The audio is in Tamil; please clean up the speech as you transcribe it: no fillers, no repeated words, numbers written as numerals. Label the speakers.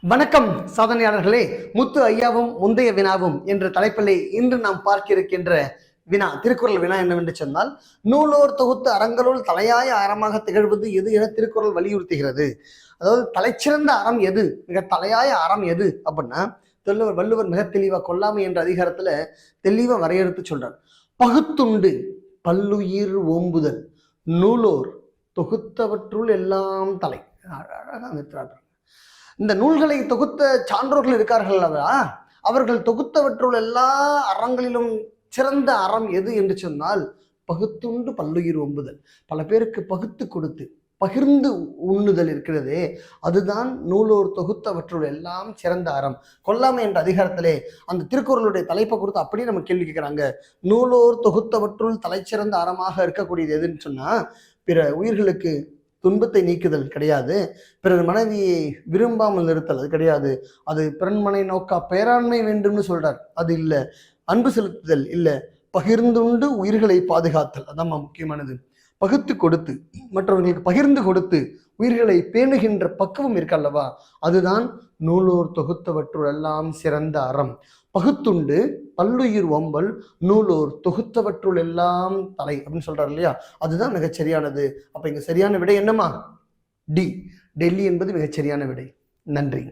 Speaker 1: வணக்கம் சாதனையாளர்களே. முத்து ஐயாவும் முந்தைய வினாவும் என்ற தலைப்பிலே இன்று நாம் பார்க்க இருக்கின்ற வினா, திருக்குறள் வினா என்னவென்று சொன்னால், நூலோர் தொகுத்த அறங்களுள் தலையாய அறமாக திகழ்வது எது என திருக்குறள் வலியுறுத்துகிறது. அதாவது தலைச்சிறந்த அறம் எது, மிக தலையாய அறம் எது அப்படின்னா, வள்ளுவர் மிக தெளிவா கொல்லாமை என்ற அதிகாரத்துல தெளிவா வரையறுத்து சொல்றார். பகுத்துண்டு பல்லுயிர் ஓம்புதல் நூலோர் தொகுத்தவற்றுள் எல்லாம் தலை. அழகாக இந்த நூல்களை தொகுத்த சான்றோர்கள் இருக்கார்கள் அல்லவா, அவர்கள் தொகுத்தவற்றுள் எல்லா அறங்களிலும் சிறந்த அறம் எது என்று சொன்னால் பகுத்துண்டு பல்லுயிர் ஓம்புதல். பல பேருக்கு பகுத்து கொடுத்து பகிர்ந்து உண்ணுதல் இருக்கிறதே, அதுதான் நூலோர் தொகுத்தவற்றுள் எல்லாம் சிறந்த அறம். கொல்லாமை என்ற அதிகாரத்திலே அந்த திருக்குறளுடைய தலைப்பை கொடுத்து அப்படியே நம்ம கேள்வி கேட்கிறாங்க. நூலோர் தொகுத்தவற்றுள் தலைச்சிறந்த அறமாக இருக்கக்கூடியது எதுன்னு சொன்னா, பிற உயிர்களுக்கு துன்பத்தை நீக்குதல் கிடையாது, பிறர் மனைவியை விரும்பாமல் நிறுத்தல் அது கிடையாது, அது பிறன்மனை நோக்கா பேராண்மை வேண்டும்னு சொல்றார், அது இல்லை, அன்பு செலுத்துதல் இல்லை, பகிர்ந்துண்டு உயிர்களை பாதுகாத்தல் அதான் முக்கியமானது. பகுத்து கொடுத்து மற்றவர்களுக்கு பகிர்ந்து கொடுத்து உயிர்களை பேணுகின்ற பக்குவம் இருக்கல்லவா, அதுதான் நூலோர் தொகுத்தவற்றுள் எல்லாம் சிறந்த அறம். பகுத்துண்டு பல்லுயிர் ஓம்பல் நூலோர் தொகுத்தவற்றுள் எல்லாம் தலை அப்படின்னு சொல்றாரு இல்லையா, அதுதான் மிகச்சரியானது. அப்ப இங்க சரியான விடை என்னமா? டி, டெல்லி என்பது மிகச்சரியான விடை. நன்றி.